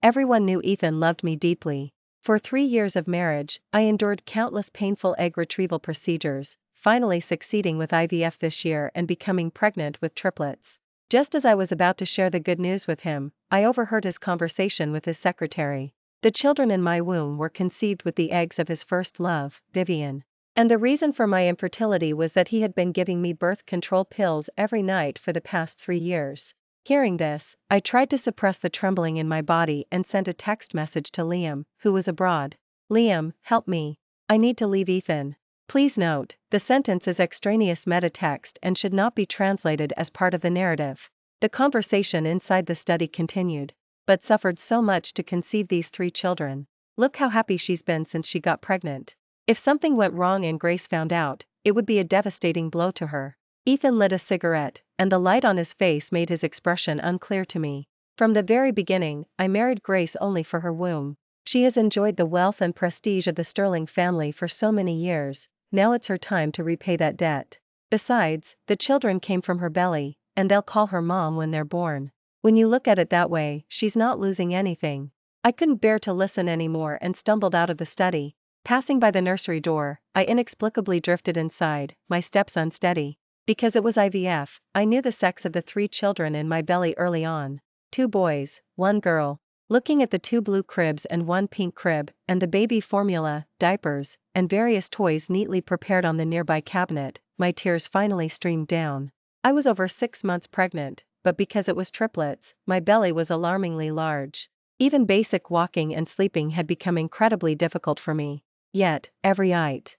Everyone knew Ethan loved me deeply. For 3 years of marriage, I endured countless painful egg retrieval procedures, finally succeeding with IVF this year and becoming pregnant with triplets. Just as I was about to share the good news with him, I overheard his conversation with his secretary. The children in my womb were conceived with the eggs of his first love, Vivian. And the reason for my infertility was that he had been giving me birth control pills every night for the past 3 years. Hearing this, I tried to suppress the trembling in my body and sent a text message to Liam, who was abroad. Liam, help me. I need to leave Ethan. Please note, the sentence is extraneous meta text and should not be translated as part of the narrative. The conversation inside the study continued. But suffered so much to conceive these 3 children. Look how happy she's been since she got pregnant. If something went wrong and Grace found out, it would be a devastating blow to her. Ethan lit a cigarette, and the light on his face made his expression unclear to me. From the very beginning, I married Grace only for her womb. She has enjoyed the wealth and prestige of the Sterling family for so many years, now it's her time to repay that debt. Besides, the children came from her belly, and they'll call her mom when they're born. When you look at it that way, she's not losing anything. I couldn't bear to listen anymore and stumbled out of the study. Passing by the nursery door, I inexplicably drifted inside, my steps unsteady. Because it was IVF, I knew the sex of the 3 children in my belly early on. 2 boys, 1 girl. Looking at the 2 blue cribs and 1 pink crib, and the baby formula, diapers, and various toys neatly prepared on the nearby cabinet, my tears finally streamed down. I was over 6 months pregnant, but because it was triplets, my belly was alarmingly large. Even basic walking and sleeping had become incredibly difficult for me. Yet, every item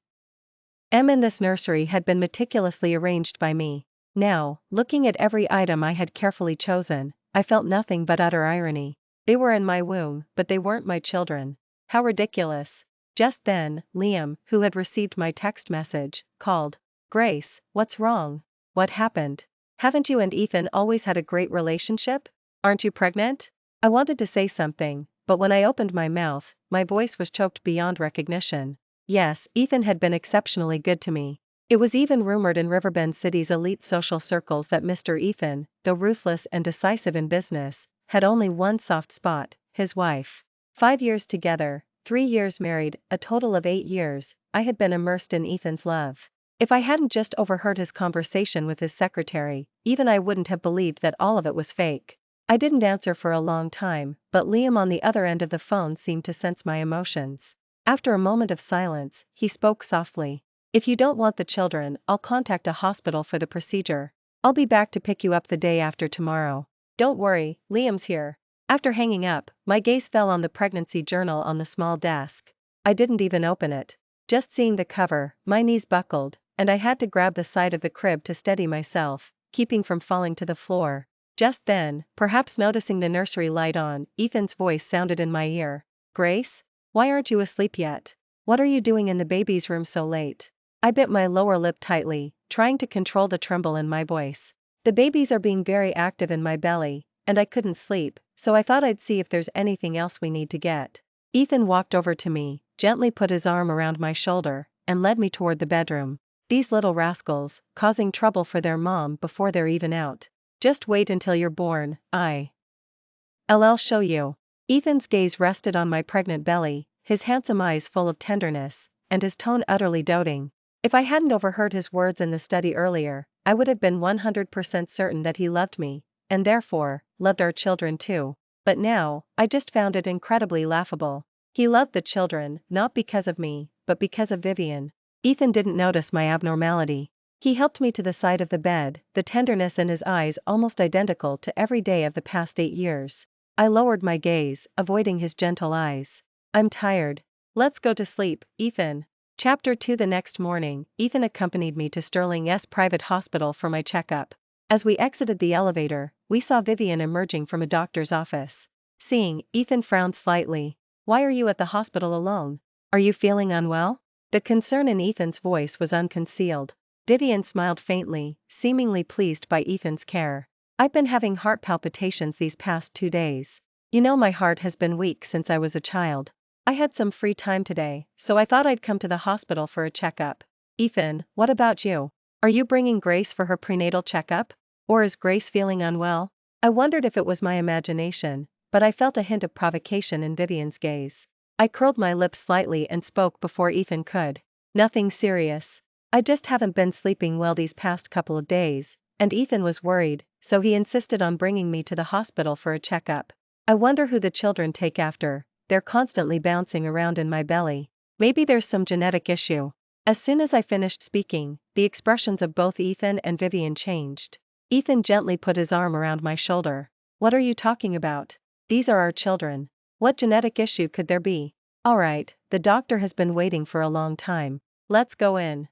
in this nursery had been meticulously arranged by me. Now, looking at every item I had carefully chosen, I felt nothing but utter irony. They were in my womb, but they weren't my children. How ridiculous. Just then, Liam, who had received my text message, called. Grace, what's wrong? What happened? Haven't you and Ethan always had a great relationship? Aren't you pregnant? I wanted to say something, but when I opened my mouth, my voice was choked beyond recognition. Yes, Ethan had been exceptionally good to me. It was even rumored in Riverbend City's elite social circles that Mr. Ethan, though ruthless and decisive in business, had only one soft spot, his wife. 5 years together, 3 years married, a total of 8 years, I had been immersed in Ethan's love. If I hadn't just overheard his conversation with his secretary, even I wouldn't have believed that all of it was fake. I didn't answer for a long time, but Liam on the other end of the phone seemed to sense my emotions. After a moment of silence, he spoke softly. If you don't want the children, I'll contact a hospital for the procedure. I'll be back to pick you up the day after tomorrow. Don't worry, Liam's here. After hanging up, my gaze fell on the pregnancy journal on the small desk. I didn't even open it. Just seeing the cover, my knees buckled, and I had to grab the side of the crib to steady myself, keeping from falling to the floor. Just then, perhaps noticing the nursery light on, Ethan's voice sounded in my ear. Grace? Why aren't you asleep yet? What are you doing in the baby's room so late? I bit my lower lip tightly, trying to control the tremble in my voice. The babies are being very active in my belly, and I couldn't sleep, so I thought I'd see if there's anything else we need to get. Ethan walked over to me, gently put his arm around my shoulder, and led me toward the bedroom. These little rascals, causing trouble for their mom before they're even out. Just wait until you're born, I'll show you. Ethan's gaze rested on my pregnant belly, his handsome eyes full of tenderness, and his tone utterly doting. If I hadn't overheard his words in the study earlier, I would have been 100% certain that he loved me, and therefore, loved our children too. But now, I just found it incredibly laughable. He loved the children, not because of me, but because of Vivian. Ethan didn't notice my abnormality. He helped me to the side of the bed, the tenderness in his eyes almost identical to every day of the past 8 years. I lowered my gaze, avoiding his gentle eyes. I'm tired. Let's go to sleep, Ethan. Chapter 2. The next morning, Ethan accompanied me to Sterling's private hospital for my checkup. As we exited the elevator, we saw Vivian emerging from a doctor's office. Seeing, Ethan frowned slightly. Why are you at the hospital alone? Are you feeling unwell? The concern in Ethan's voice was unconcealed. Vivian smiled faintly, seemingly pleased by Ethan's care. I've been having heart palpitations these past 2 days. You know my heart has been weak since I was a child. I had some free time today, so I thought I'd come to the hospital for a checkup. Ethan, what about you? Are you bringing Grace for her prenatal checkup? Or is Grace feeling unwell? I wondered if it was my imagination, but I felt a hint of provocation in Vivian's gaze. I curled my lips slightly and spoke before Ethan could. Nothing serious. I just haven't been sleeping well these past couple of days, and Ethan was worried, so he insisted on bringing me to the hospital for a checkup. I wonder who the children take after, they're constantly bouncing around in my belly. Maybe there's some genetic issue. As soon as I finished speaking, the expressions of both Ethan and Vivian changed. Ethan gently put his arm around my shoulder. What are you talking about? These are our children. What genetic issue could there be? Alright, the doctor has been waiting for a long time. Let's go in.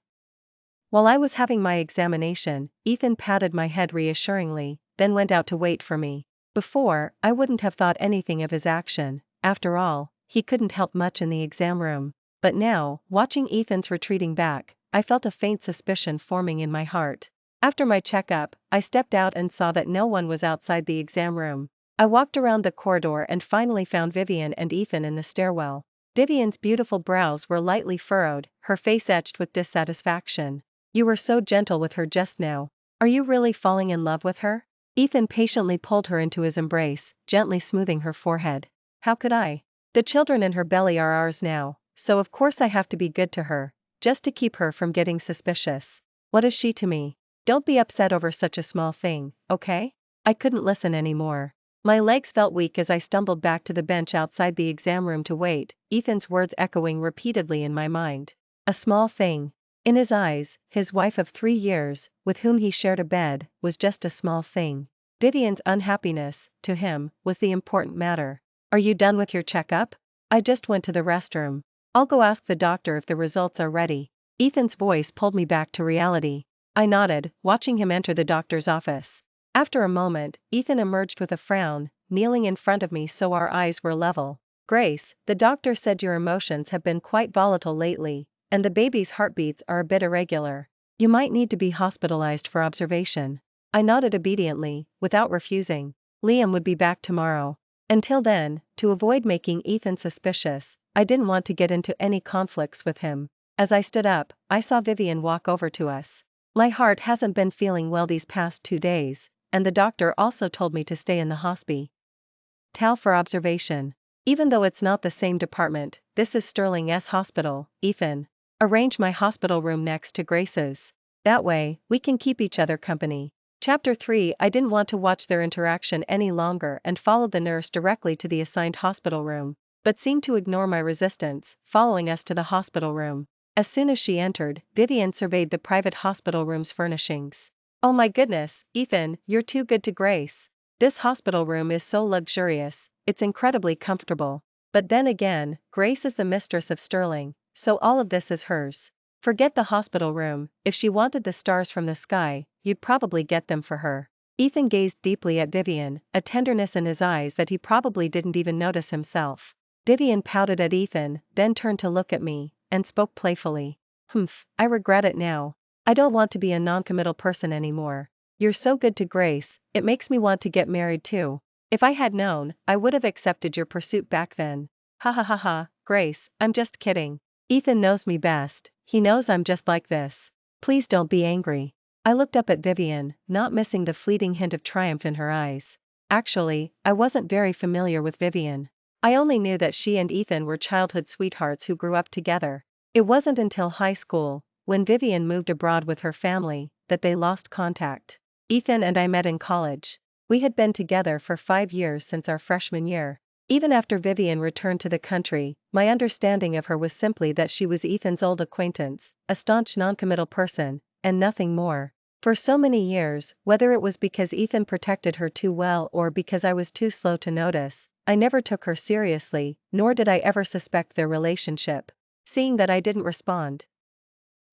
While I was having my examination, Ethan patted my head reassuringly, then went out to wait for me. Before, I wouldn't have thought anything of his action. After all, he couldn't help much in the exam room. But now, watching Ethan's retreating back, I felt a faint suspicion forming in my heart. After my checkup, I stepped out and saw that no one was outside the exam room. I walked around the corridor and finally found Vivian and Ethan in the stairwell. Vivian's beautiful brows were lightly furrowed, her face etched with dissatisfaction. You were so gentle with her just now. Are you really falling in love with her? Ethan patiently pulled her into his embrace, gently smoothing her forehead. How could I? The children in her belly are ours now, so of course I have to be good to her, just to keep her from getting suspicious. What is she to me? Don't be upset over such a small thing, okay? I couldn't listen anymore. My legs felt weak as I stumbled back to the bench outside the exam room to wait, Ethan's words echoing repeatedly in my mind. A small thing. In his eyes, his wife of 3 years, with whom he shared a bed, was just a small thing. Vivian's unhappiness, to him, was the important matter. Are you done with your checkup? I just went to the restroom. I'll go ask the doctor if the results are ready. Ethan's voice pulled me back to reality. I nodded, watching him enter the doctor's office. After a moment, Ethan emerged with a frown, kneeling in front of me so our eyes were level. Grace, the doctor said your emotions have been quite volatile lately, and the baby's heartbeats are a bit irregular. You might need to be hospitalized for observation. I nodded obediently, without refusing. Liam would be back tomorrow. Until then, to avoid making Ethan suspicious, I didn't want to get into any conflicts with him. As I stood up, I saw Vivian walk over to us. My heart hasn't been feeling well these past 2 days, and the doctor also told me to stay in the hospital for observation. Even though it's not the same department, this is Sterling S. Hospital, Ethan. Arrange my hospital room next to Grace's. That way, we can keep each other company. Chapter 3. I didn't want to watch their interaction any longer and followed the nurse directly to the assigned hospital room, but seemed to ignore my resistance, following us to the hospital room. As soon as she entered, Vivian surveyed the private hospital room's furnishings. Oh my goodness, Ethan, you're too good to Grace. This hospital room is so luxurious, it's incredibly comfortable. But then again, Grace is the mistress of Sterling, so all of this is hers. Forget the hospital room, if she wanted the stars from the sky, you'd probably get them for her. Ethan gazed deeply at Vivian, a tenderness in his eyes that he probably didn't even notice himself. Vivian pouted at Ethan, then turned to look at me, and spoke playfully. I regret it now. I don't want to be a non-committal person anymore. You're so good to Grace, it makes me want to get married too. If I had known, I would have accepted your pursuit back then. Ha ha ha ha, Grace, I'm just kidding. Ethan knows me best, he knows I'm just like this. Please don't be angry. I looked up at Vivian, not missing the fleeting hint of triumph in her eyes. Actually, I wasn't very familiar with Vivian. I only knew that she and Ethan were childhood sweethearts who grew up together. It wasn't until high school, when Vivian moved abroad with her family, that they lost contact. Ethan and I met in college. We had been together for 5 years since our freshman year. Even after Vivian returned to the country, my understanding of her was simply that she was Ethan's old acquaintance, a staunch non-committal person, and nothing more. For so many years, whether it was because Ethan protected her too well or because I was too slow to notice, I never took her seriously, nor did I ever suspect their relationship. Seeing that I didn't respond,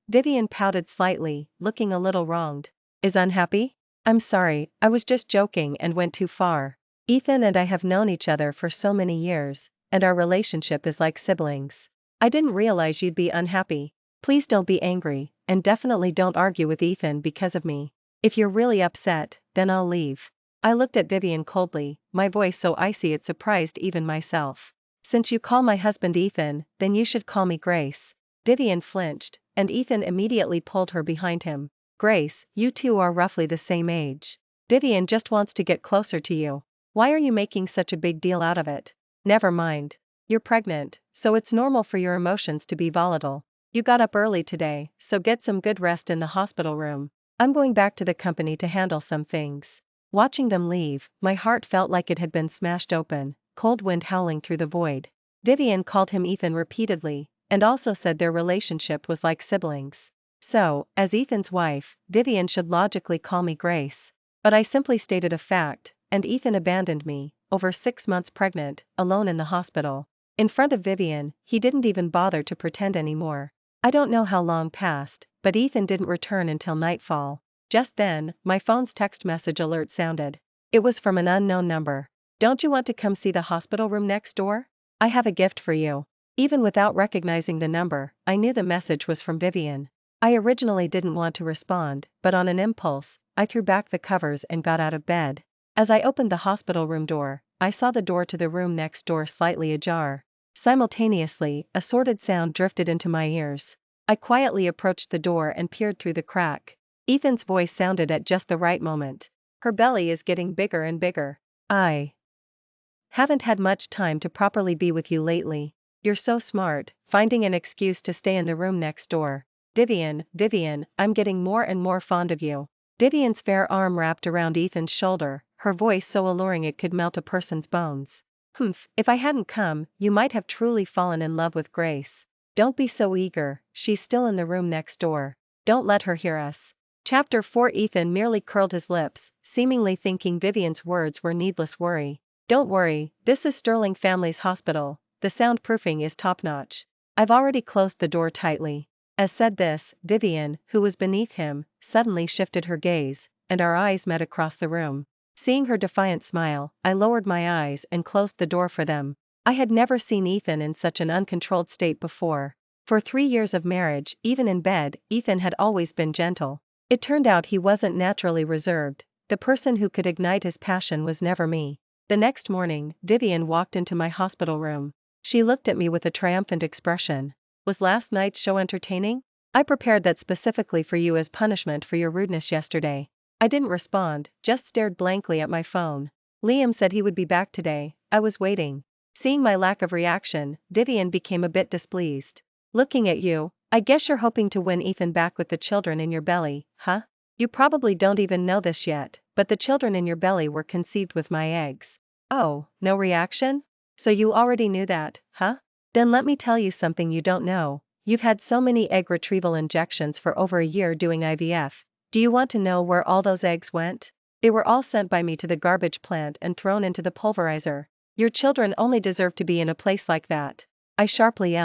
Vivian pouted slightly, looking a little wronged. Is unhappy? I'm sorry, I was just joking and went too far. Ethan and I have known each other for so many years, and our relationship is like siblings. I didn't realize you'd be unhappy. Please don't be angry, and definitely don't argue with Ethan because of me. If you're really upset, then I'll leave. I looked at Vivian coldly, my voice so icy it surprised even myself. Since you call my husband Ethan, then you should call me Grace. Vivian flinched, and Ethan immediately pulled her behind him. Grace, you two are roughly the same age. Vivian just wants to get closer to you. Why are you making such a big deal out of it? Never mind. You're pregnant, so it's normal for your emotions to be volatile. You got up early today, so get some good rest in the hospital room. I'm going back to the company to handle some things. Watching them leave, my heart felt like it had been smashed open, cold wind howling through the void. Vivian called him Ethan repeatedly, and also said their relationship was like siblings. So, as Ethan's wife, Vivian should logically call me Grace. But I simply stated a fact, and Ethan abandoned me, over 6 months pregnant, alone in the hospital. In front of Vivian, he didn't even bother to pretend anymore. I don't know how long passed, but Ethan didn't return until nightfall. Just then, my phone's text message alert sounded. It was from an unknown number. Don't you want to come see the hospital room next door? I have a gift for you. Even without recognizing the number, I knew the message was from Vivian. I originally didn't want to respond, but on an impulse, I threw back the covers and got out of bed. As I opened the hospital room door, I saw the door to the room next door slightly ajar. Simultaneously, a sordid sound drifted into my ears. I quietly approached the door and peered through the crack. Ethan's voice sounded at just the right moment. Her belly is getting bigger and bigger. I haven't had much time to properly be with you lately. You're so smart, finding an excuse to stay in the room next door. Vivian, I'm getting more and more fond of you. Vivian's fair arm wrapped around Ethan's shoulder, her voice so alluring it could melt a person's bones. If I hadn't come, you might have truly fallen in love with Grace. Don't be so eager, she's still in the room next door. Don't let her hear us. Chapter 4. Ethan merely curled his lips, seemingly thinking Vivian's words were needless worry. Don't worry, this is Sterling Family's hospital, the soundproofing is top-notch. I've already closed the door tightly. As said this, Vivian, who was beneath him, suddenly shifted her gaze, and our eyes met across the room. Seeing her defiant smile, I lowered my eyes and closed the door for them. I had never seen Ethan in such an uncontrolled state before. For 3 years of marriage, even in bed, Ethan had always been gentle. It turned out he wasn't naturally reserved. The person who could ignite his passion was never me. The next morning, Vivian walked into my hospital room. She looked at me with a triumphant expression. Was last night's show entertaining? I prepared that specifically for you as punishment for your rudeness yesterday. I didn't respond, just stared blankly at my phone. Liam said he would be back today. I was waiting. Seeing my lack of reaction, Vivian became a bit displeased. Looking at you, I guess you're hoping to win Ethan back with the children in your belly, huh? You probably don't even know this yet, but the children in your belly were conceived with my eggs. Oh, no reaction? So you already knew that, huh? Then let me tell you something you don't know. You've had so many egg retrieval injections for over a year doing IVF. Do you want to know where all those eggs went? They were all sent by me to the garbage plant and thrown into the pulverizer. Your children only deserve to be in a place like that. I sharply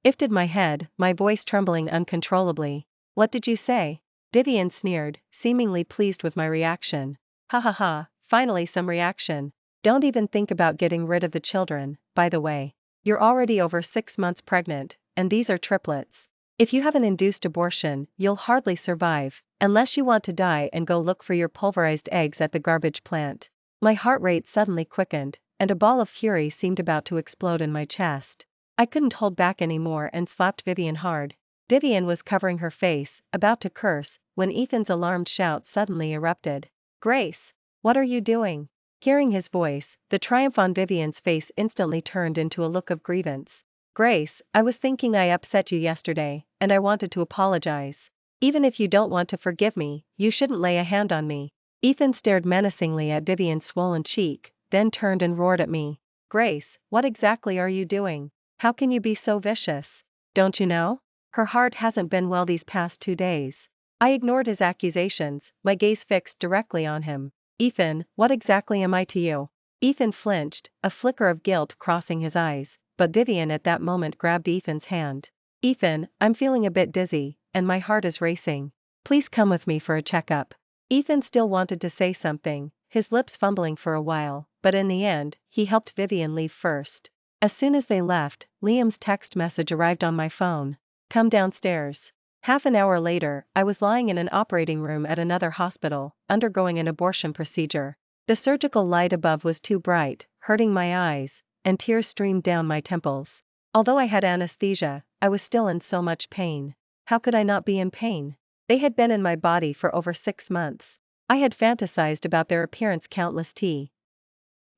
lifted my head, my voice trembling uncontrollably. What did you say? Vivian sneered, seemingly pleased with my reaction. Ha ha ha, finally some reaction. Don't even think about getting rid of the children, by the way. You're already over 6 months pregnant, and these are triplets. If you have an induced abortion, you'll hardly survive, unless you want to die and go look for your pulverized eggs at the garbage plant. My heart rate suddenly quickened, and a ball of fury seemed about to explode in my chest. I couldn't hold back anymore and slapped Vivian hard. Vivian was covering her face, about to curse, when Ethan's alarmed shout suddenly erupted. Grace! What are you doing? Hearing his voice, the triumph on Vivian's face instantly turned into a look of grievance. Grace, I was thinking I upset you yesterday, and I wanted to apologize. Even if you don't want to forgive me, you shouldn't lay a hand on me. Ethan stared menacingly at Vivian's swollen cheek, then turned and roared at me. Grace, what exactly are you doing? How can you be so vicious? Don't you know? Her heart hasn't been well these past 2 days. I ignored his accusations, my gaze fixed directly on him. Ethan, what exactly am I to you? Ethan flinched, a flicker of guilt crossing his eyes, but Vivian at that moment grabbed Ethan's hand. Ethan, I'm feeling a bit dizzy, and my heart is racing. Please come with me for a checkup. Ethan still wanted to say something, his lips fumbling for a while, but in the end, he helped Vivian leave first. As soon as they left, Liam's text message arrived on my phone. Come downstairs. Half an hour later, I was lying in an operating room at another hospital, undergoing an abortion procedure. The surgical light above was too bright, hurting my eyes, and tears streamed down my temples. Although I had anesthesia, I was still in so much pain. How could I not be in pain? They had been in my body for over 6 months. I had fantasized about their appearance countless times.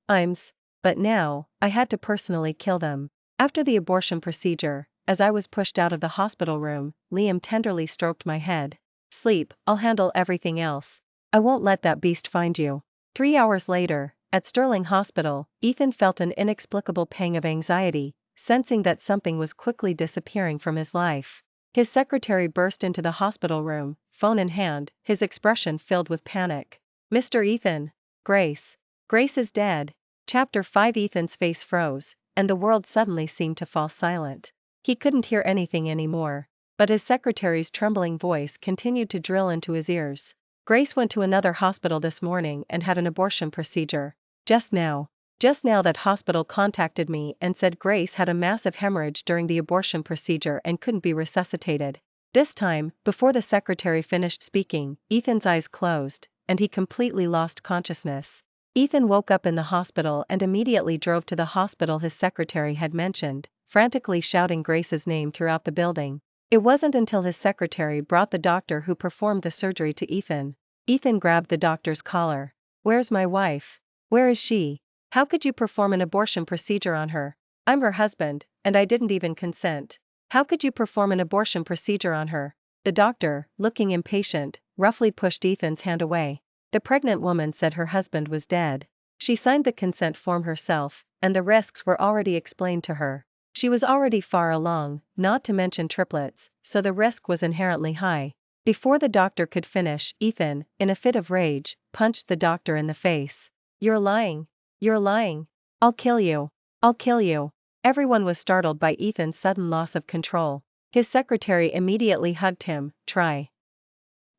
But now, I had to personally kill them. After the abortion procedure, as I was pushed out of the hospital room, Liam tenderly stroked my head. Sleep, I'll handle everything else. I won't let that beast find you. 3 hours later, at Sterling Hospital, Ethan felt an inexplicable pang of anxiety, sensing that something was quickly disappearing from his life. His secretary burst into the hospital room, phone in hand, his expression filled with panic. Mr. Ethan. Grace. Grace is dead. Chapter 5. Ethan's face froze, and the world suddenly seemed to fall silent. He couldn't hear anything anymore, but his secretary's trembling voice continued to drill into his ears. Grace went to another hospital this morning and had an abortion procedure. Just now that hospital contacted me and said Grace had a massive hemorrhage during the abortion procedure and couldn't be resuscitated. This time, before the secretary finished speaking, Ethan's eyes closed, and he completely lost consciousness. Ethan woke up in the hospital and immediately drove to the hospital his secretary had mentioned, frantically shouting Grace's name throughout the building. It wasn't until his secretary brought the doctor who performed the surgery to Ethan. Ethan grabbed the doctor's collar. Where's my wife? Where is she? How could you perform an abortion procedure on her? I'm her husband, and I didn't even consent. How could you perform an abortion procedure on her? The doctor, looking impatient, roughly pushed Ethan's hand away. The pregnant woman said her husband was dead. She signed the consent form herself, and the risks were already explained to her. She was already far along, not to mention triplets, so the risk was inherently high. Before the doctor could finish, Ethan, in a fit of rage, punched the doctor in the face. You're lying. You're lying. I'll kill you. I'll kill you. Everyone was startled by Ethan's sudden loss of control. His secretary immediately hugged him, trying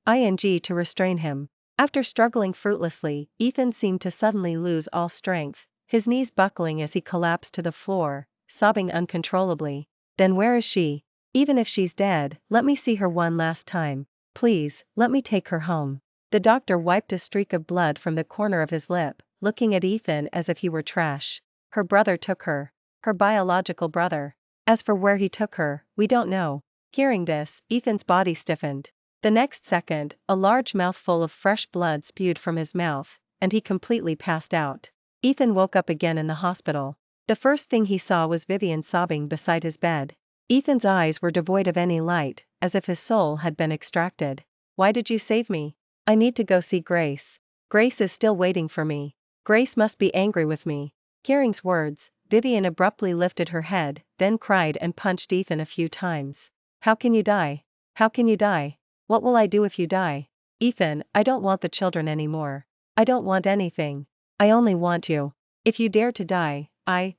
to restrain him. After struggling fruitlessly, Ethan seemed to suddenly lose all strength, his knees buckling as he collapsed to the floor, sobbing uncontrollably. Then where is she? Even if she's dead, let me see her one last time. Please, let me take her home. The doctor wiped a streak of blood from the corner of his lip, looking at Ethan as if he were trash. Her brother took her. Her biological brother. As for where he took her, we don't know. Hearing this, Ethan's body stiffened. The next second, a large mouthful of fresh blood spewed from his mouth, and he completely passed out. Ethan woke up again in the hospital. The first thing he saw was Vivian sobbing beside his bed. Ethan's eyes were devoid of any light, as if his soul had been extracted. Why did you save me? I need to go see Grace. Grace is still waiting for me. Grace must be angry with me. Hearing's words, Vivian abruptly lifted her head, then cried and punched Ethan a few times. How can you die? How can you die? What will I do if you die? Ethan, I don't want the children anymore. I don't want anything. I only want you. If you dare to die,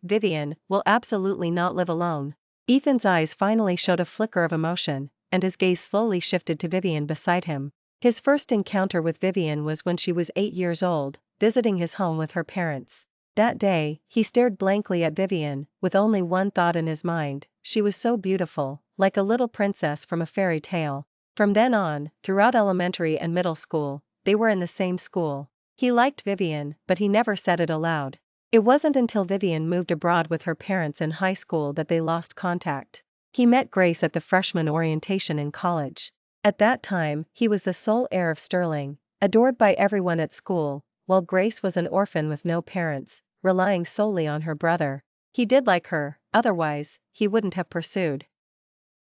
Vivian, will absolutely not live alone. Ethan's eyes finally showed a flicker of emotion, and his gaze slowly shifted to Vivian beside him. His first encounter with Vivian was when she was 8 years old, visiting his home with her parents. That day, he stared blankly at Vivian, with only one thought in his mind: she was so beautiful, like a little princess from a fairy tale. From then on, throughout elementary and middle school, they were in the same school. He liked Vivian, but he never said it aloud. It wasn't until Vivian moved abroad with her parents in high school that they lost contact. He met Grace at the freshman orientation in college. At that time, he was the sole heir of Sterling, adored by everyone at school, while Grace was an orphan with no parents, relying solely on her brother. He did like her, otherwise, he wouldn't have pursued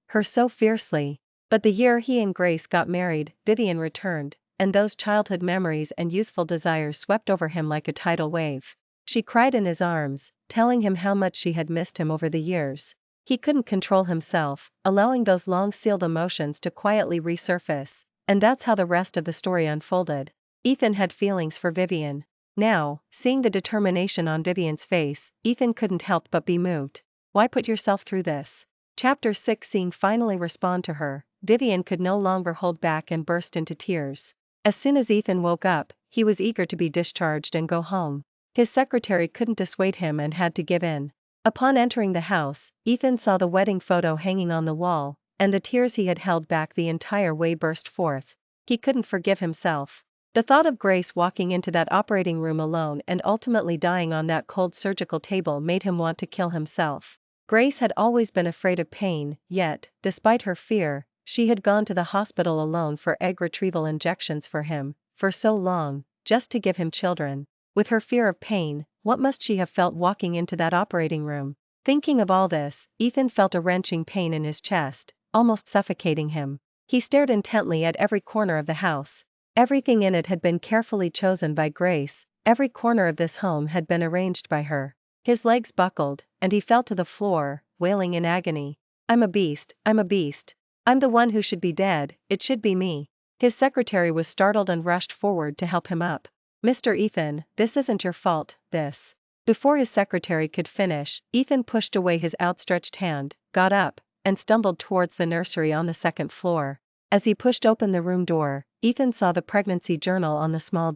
her so fiercely. But the year he and Grace got married, Vivian returned, and those childhood memories and youthful desires swept over him like a tidal wave. She cried in his arms, telling him how much she had missed him over the years. He couldn't control himself, allowing those long-sealed emotions to quietly resurface, and that's how the rest of the story unfolded. Ethan had feelings for Vivian. Now, seeing the determination on Vivian's face, Ethan couldn't help but be moved. Why put yourself through this? Chapter 6. Seeing finally respond to her, Vivian could no longer hold back and burst into tears. As soon as Ethan woke up, he was eager to be discharged and go home. His secretary couldn't dissuade him and had to give in. Upon entering the house, Ethan saw the wedding photo hanging on the wall, and the tears he had held back the entire way burst forth. He couldn't forgive himself. The thought of Grace walking into that operating room alone and ultimately dying on that cold surgical table made him want to kill himself. Grace had always been afraid of pain, yet, despite her fear, she had gone to the hospital alone for egg retrieval injections for him, for so long, just to give him children. With her fear of pain, what must she have felt walking into that operating room? Thinking of all this, Ethan felt a wrenching pain in his chest, almost suffocating him. He stared intently at every corner of the house. Everything in it had been carefully chosen by Grace, every corner of this home had been arranged by her. His legs buckled, and he fell to the floor, wailing in agony. I'm a beast, I'm a beast. I'm the one who should be dead, it should be me. His secretary was startled and rushed forward to help him up. Mr. Ethan, this isn't your fault, this. Before his secretary could finish, Ethan pushed away his outstretched hand, got up, and stumbled towards the nursery on the second floor. As he pushed open the room door, Ethan saw the pregnancy journal on the small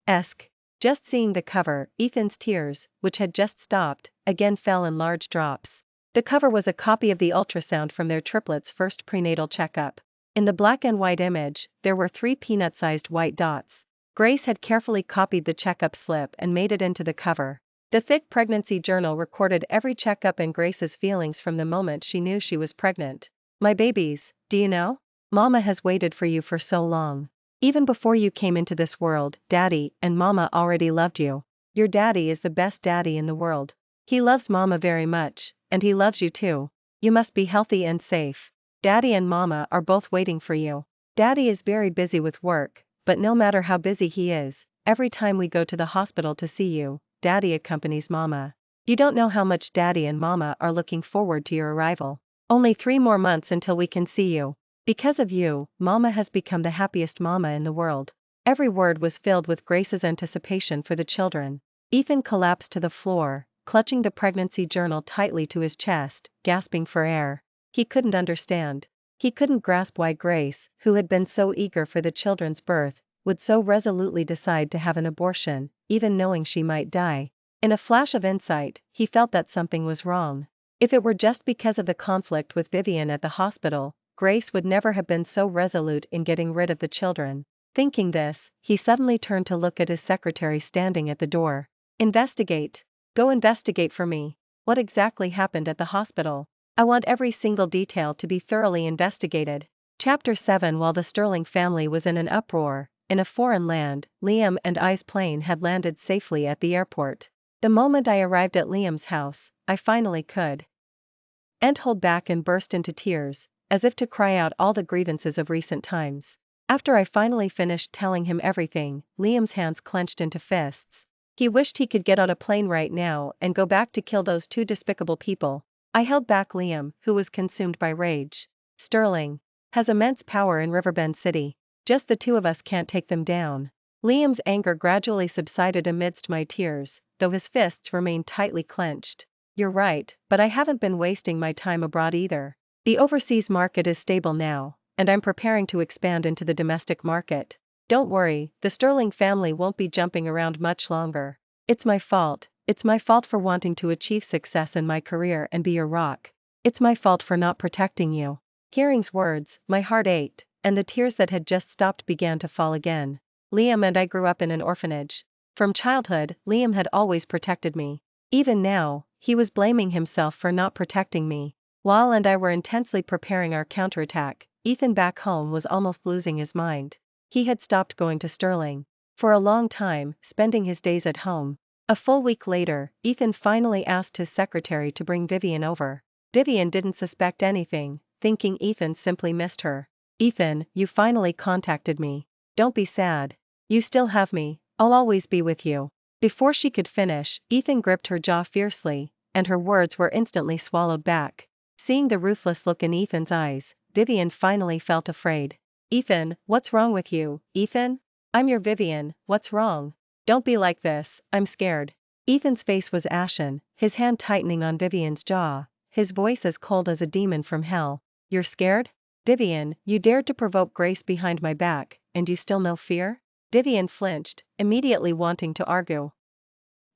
desk. Just seeing the cover, Ethan's tears, which had just stopped, again fell in large drops. The cover was a copy of the ultrasound from their triplets' first prenatal checkup. In the black and white image, there were 3 peanut-sized white dots. Grace had carefully copied the checkup slip and made it into the cover. The thick pregnancy journal recorded every checkup and Grace's feelings from the moment she knew she was pregnant. My babies, do you know? Mama has waited for you for so long. Even before you came into this world, Daddy and Mama already loved you. Your daddy is the best daddy in the world. He loves Mama very much, and he loves you too. You must be healthy and safe. Daddy and Mama are both waiting for you. Daddy is very busy with work, but no matter how busy he is, every time we go to the hospital to see you, Daddy accompanies Mama. You don't know how much Daddy and Mama are looking forward to your arrival. Only 3 more months until we can see you. Because of you, Mama has become the happiest mama in the world. Every word was filled with Grace's anticipation for the children. Ethan collapsed to the floor, clutching the pregnancy journal tightly to his chest, gasping for air. He couldn't understand. He couldn't grasp why Grace, who had been so eager for the children's birth, would so resolutely decide to have an abortion, even knowing she might die. In a flash of insight, he felt that something was wrong. If it were just because of the conflict with Vivian at the hospital, Grace would never have been so resolute in getting rid of the children. Thinking this, he suddenly turned to look at his secretary standing at the door. Investigate. Go investigate for me. What exactly happened at the hospital? I want every single detail to be thoroughly investigated. Chapter 7. While the Sterling family was in an uproar, in a foreign land, Liam and I's plane had landed safely at the airport. The moment I arrived at Liam's house, I finally could hold back and burst into tears, as if to cry out all the grievances of recent times. After I finally finished telling him everything, Liam's hands clenched into fists. He wished he could get on a plane right now and go back to kill those 2 despicable people. I held back Liam, who was consumed by rage. Sterling has immense power in Riverbend City. Just the 2 of us can't take them down. Liam's anger gradually subsided amidst my tears, though his fists remained tightly clenched. You're right, but I haven't been wasting my time abroad either. The overseas market is stable now, and I'm preparing to expand into the domestic market. Don't worry, the Sterling family won't be jumping around much longer. It's my fault for wanting to achieve success in my career and be your rock. It's my fault for not protecting you. Hearing's words, my heart ached, and the tears that had just stopped began to fall again. Liam and I grew up in an orphanage. From childhood, Liam had always protected me. Even now, he was blaming himself for not protecting me. Wal and I were intensely preparing our counterattack. Ethan back home was almost losing his mind. He had stopped going to Sterling for a long time, spending his days at home. A full week later, Ethan finally asked his secretary to bring Vivian over. Vivian didn't suspect anything, thinking Ethan simply missed her. Ethan, you finally contacted me. Don't be sad. You still have me, I'll always be with you. Before she could finish, Ethan gripped her jaw fiercely, and her words were instantly swallowed back. Seeing the ruthless look in Ethan's eyes, Vivian finally felt afraid. Ethan, what's wrong with you, Ethan? I'm your Vivian, what's wrong? Don't be like this, I'm scared. Ethan's face was ashen, his hand tightening on Vivian's jaw, his voice as cold as a demon from hell. You're scared? Vivian, you dared to provoke Grace behind my back, and you still no fear? Vivian flinched, immediately wanting to argue.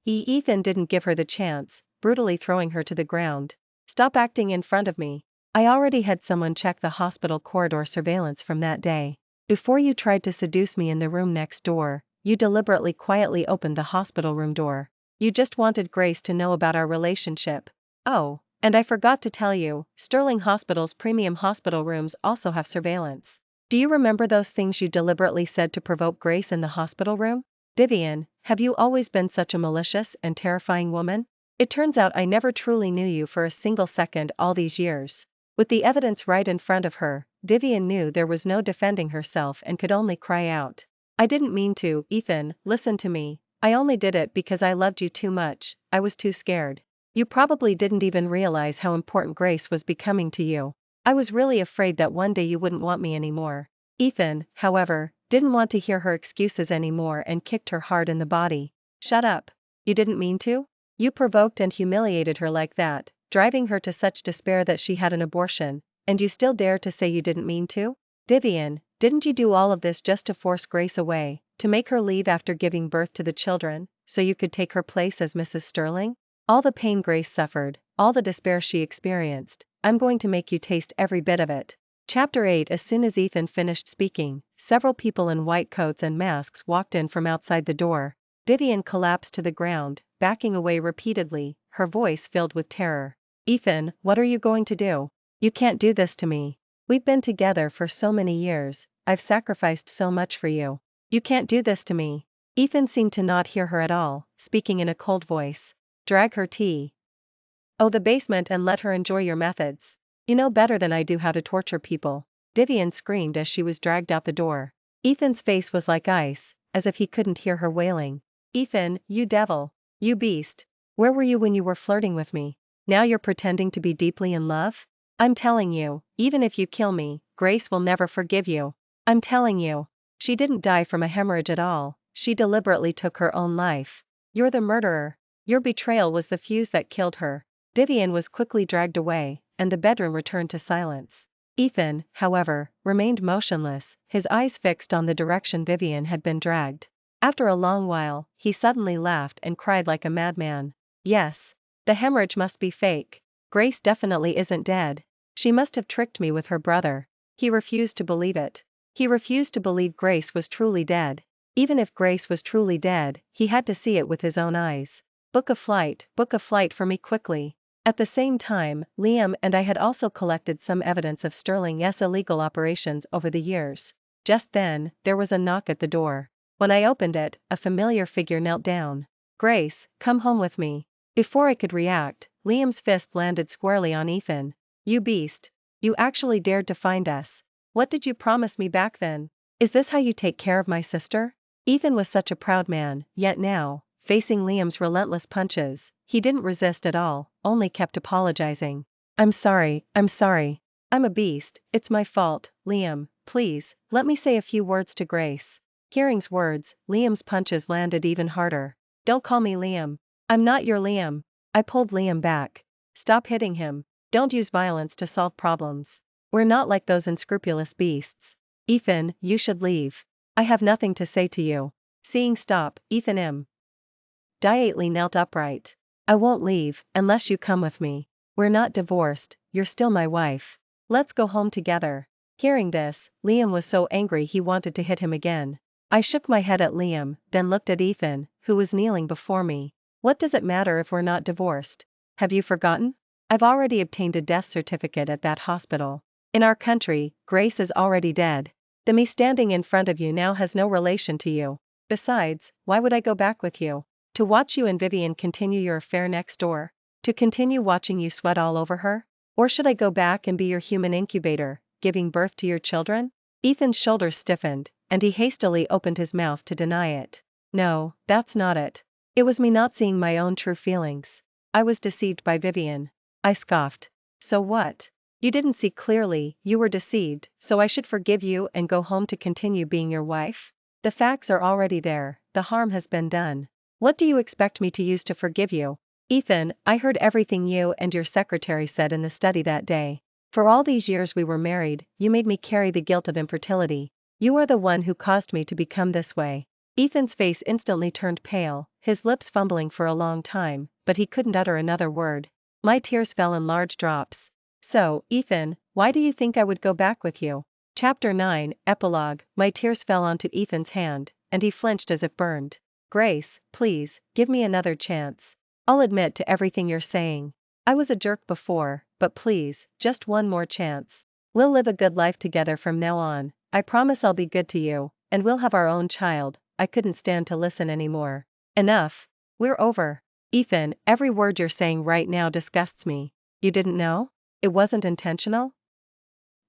Ethan didn't give her the chance, brutally throwing her to the ground. Stop acting in front of me. I already had someone check the hospital corridor surveillance from that day. Before you tried to seduce me in the room next door, you deliberately quietly opened the hospital room door. You just wanted Grace to know about our relationship. Oh, and I forgot to tell you, Sterling Hospital's premium hospital rooms also have surveillance. Do you remember those things you deliberately said to provoke Grace in the hospital room? Vivian, have you always been such a malicious and terrifying woman? It turns out I never truly knew you for a single second all these years. With the evidence right in front of her, Vivian knew there was no defending herself and could only cry out. I didn't mean to, Ethan, listen to me. I only did it because I loved you too much, I was too scared. You probably didn't even realize how important Grace was becoming to you. I was really afraid that one day you wouldn't want me anymore. Ethan, however, didn't want to hear her excuses anymore and kicked her hard in the body. Shut up. You didn't mean to? You provoked and humiliated her like that, driving her to such despair that she had an abortion, and you still dare to say you didn't mean to? Vivian, didn't you do all of this just to force Grace away, to make her leave after giving birth to the children, so you could take her place as Mrs. Sterling? All the pain Grace suffered, all the despair she experienced, I'm going to make you taste every bit of it. Chapter 8. As soon as Ethan finished speaking, several people in white coats and masks walked in from outside the door. Vivian collapsed to the ground, backing away repeatedly, her voice filled with terror. Ethan, what are you going to do? You can't do this to me. We've been together for so many years, I've sacrificed so much for you. You can't do this to me. Ethan seemed to not hear her at all, speaking in a cold voice. Drag her the basement and let her enjoy your methods. You know better than I do how to torture people. Vivian screamed as she was dragged out the door. Ethan's face was like ice, as if he couldn't hear her wailing. Ethan, you devil. You beast. Where were you when you were flirting with me? Now you're pretending to be deeply in love? I'm telling you, even if you kill me, Grace will never forgive you. I'm telling you. She didn't die from a hemorrhage at all, she deliberately took her own life. You're the murderer. Your betrayal was the fuse that killed her. Vivian was quickly dragged away, and the bedroom returned to silence. Ethan, however, remained motionless, his eyes fixed on the direction Vivian had been dragged. After a long while, he suddenly laughed and cried like a madman. Yes. The hemorrhage must be fake. Grace definitely isn't dead. She must have tricked me with her brother. He refused to believe it. He refused to believe Grace was truly dead. Even if Grace was truly dead, he had to see it with his own eyes. Book a flight for me quickly. At the same time, Liam and I had also collected some evidence of Sterling's illegal operations over the years. Just then, there was a knock at the door. When I opened it, a familiar figure knelt down. Grace, come home with me. Before I could react, Liam's fist landed squarely on Ethan. You beast. You actually dared to find us. What did you promise me back then? Is this how you take care of my sister? Ethan was such a proud man, yet now, facing Liam's relentless punches, he didn't resist at all, only kept apologizing. I'm sorry. I'm a beast, it's my fault, Liam, please, let me say a few words to Grace. Hearing's words, Liam's punches landed even harder. Don't call me Liam. I'm not your Liam. I pulled Liam back. Stop hitting him. Don't use violence to solve problems. We're not like those unscrupulous beasts. Ethan, you should leave. I have nothing to say to you. Seeing stop, Ethan immediately knelt upright. I won't leave, unless you come with me. We're not divorced, you're still my wife. Let's go home together. Hearing this, Liam was so angry he wanted to hit him again. I shook my head at Liam, then looked at Ethan, who was kneeling before me. What does it matter if we're not divorced? Have you forgotten? I've already obtained a death certificate at that hospital. In our country, Grace is already dead. The me standing in front of you now has no relation to you. Besides, why would I go back with you? To watch you and Vivian continue your affair next door? To continue watching you sweat all over her? Or should I go back and be your human incubator, giving birth to your children? Ethan's shoulders stiffened, and he hastily opened his mouth to deny it. No, that's not it. It was me not seeing my own true feelings. I was deceived by Vivian. I scoffed. So what? You didn't see clearly, you were deceived, so I should forgive you and go home to continue being your wife? The facts are already there, the harm has been done. What do you expect me to use to forgive you? Ethan, I heard everything you and your secretary said in the study that day. For all these years we were married, you made me carry the guilt of infertility. You are the one who caused me to become this way. Ethan's face instantly turned pale, his lips fumbling for a long time, but he couldn't utter another word. My tears fell in large drops. So, Ethan, why do you think I would go back with you? Chapter 9, Epilogue. My tears fell onto Ethan's hand, and he flinched as if burned. Grace, please, give me another chance. I'll admit to everything you're saying. I was a jerk before, but please, just one more chance. We'll live a good life together from now on. I promise I'll be good to you, and we'll have our own child, I couldn't stand to listen anymore. Enough. We're over. Ethan, every word you're saying right now disgusts me. You didn't know? It wasn't intentional?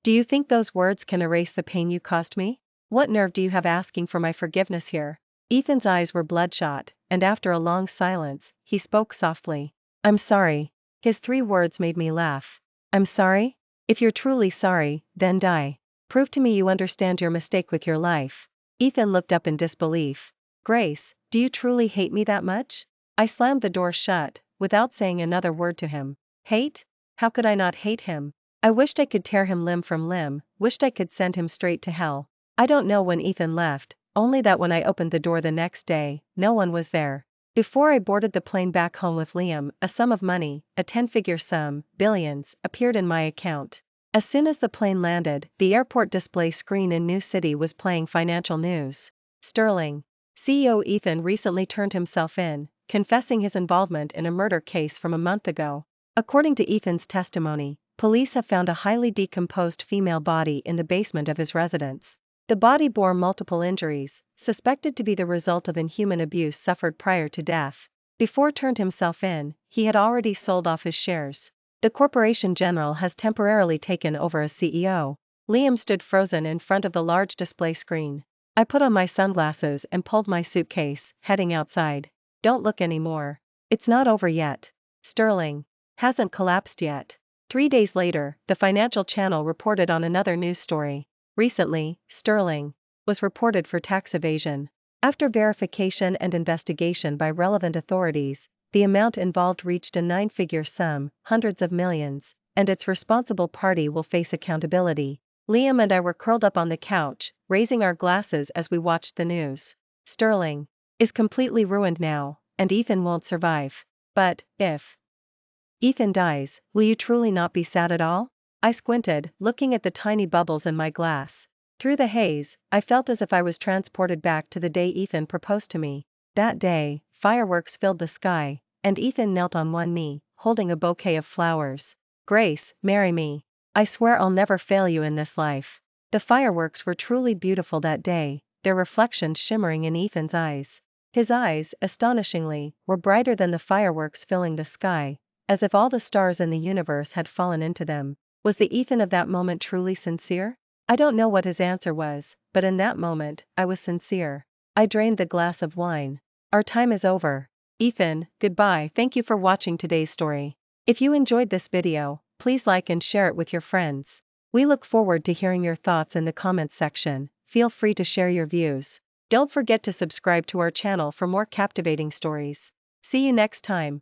Do you think those words can erase the pain you caused me? What nerve do you have asking for my forgiveness here? Ethan's eyes were bloodshot, and after a long silence, he spoke softly. I'm sorry. His 3 words made me laugh. I'm sorry? If you're truly sorry, then die. Prove to me you understand your mistake with your life. Ethan looked up in disbelief. Grace, do you truly hate me that much? I slammed the door shut, without saying another word to him. Hate? How could I not hate him? I wished I could tear him limb from limb, wished I could send him straight to hell. I don't know when Ethan left, only that when I opened the door the next day, no one was there. Before I boarded the plane back home with Liam, a sum of money, a 10-figure sum, billions, appeared in my account. As soon as the plane landed, the airport display screen in New City was playing financial news. Sterling. CEO Ethan recently turned himself in, confessing his involvement in a murder case from a month ago. According to Ethan's testimony, police have found a highly decomposed female body in the basement of his residence. The body bore multiple injuries, suspected to be the result of inhuman abuse suffered prior to death. Before turned himself in, he had already sold off his shares. The corporation general has temporarily taken over as CEO. Liam stood frozen in front of the large display screen. I put on my sunglasses and pulled my suitcase, heading outside. Don't look anymore. It's not over yet. Sterling hasn't collapsed yet. 3 days later, the Financial Channel reported on another news story. Recently, Sterling was reported for tax evasion. After verification and investigation by relevant authorities, the amount involved reached a 9-figure sum, hundreds of millions, and its responsible party will face accountability. Liam and I were curled up on the couch, raising our glasses as we watched the news. Sterling is completely ruined now, and Ethan won't survive. But, if Ethan dies, will you truly not be sad at all? I squinted, looking at the tiny bubbles in my glass. Through the haze, I felt as if I was transported back to the day Ethan proposed to me. That day, fireworks filled the sky, and Ethan knelt on one knee, holding a bouquet of flowers. Grace, marry me. I swear I'll never fail you in this life. The fireworks were truly beautiful that day, their reflections shimmering in Ethan's eyes. His eyes, astonishingly, were brighter than the fireworks filling the sky, as if all the stars in the universe had fallen into them. Was the Ethan of that moment truly sincere? I don't know what his answer was, but in that moment, I was sincere. I drained the glass of wine. Our time is over. Ethan, goodbye. Thank you for watching today's story. If you enjoyed this video, please like and share it with your friends. We look forward to hearing your thoughts in the comments section. Feel free to share your views. Don't forget to subscribe to our channel for more captivating stories. See you next time.